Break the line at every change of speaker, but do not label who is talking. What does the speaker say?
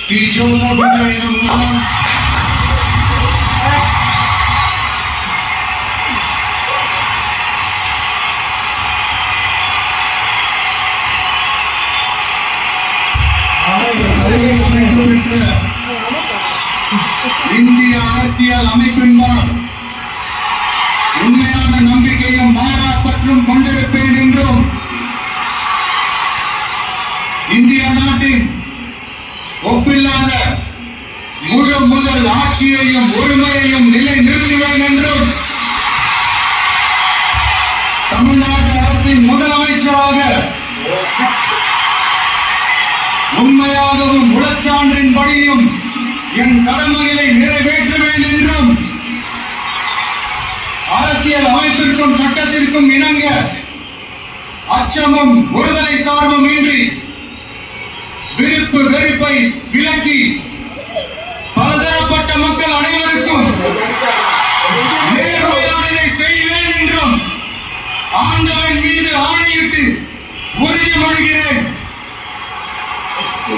Si giorno vivremo இந்திய அரசியல் அமைப்பின்பால் உண்மையான நம்பிக்கையும் மாறா பற்றும் கொண்டிருப்பேன் என்றும் இந்திய நாட்டின் ஒப்பில்லாத முழு முதல் ஆட்சியையும் ஒருமையையும் நிலை நிறுத்துவேன் என்றும் தமிழ்நாட்டு அரசின் முதலமைச்சராக உண்மையாகவும் உளச்சான்றின்படியும் என் கடமைகளை நிறைவேற்றுவேன் என்றும் அரசியல் அமைப்பிற்கும் சட்டத்திற்கும் இணங்க அச்சமும் ஒருதலை சார்பும் இன்றி விருப்பு வெறுப்பை விலக்கி பலதரப்பட்ட மக்கள் அனைவருக்கும் நேர்மையானதை செய்வேன் என்றும் ஆண்டவன் மீது ஆணையிட்டு உறுதிமொழிகிறேன்.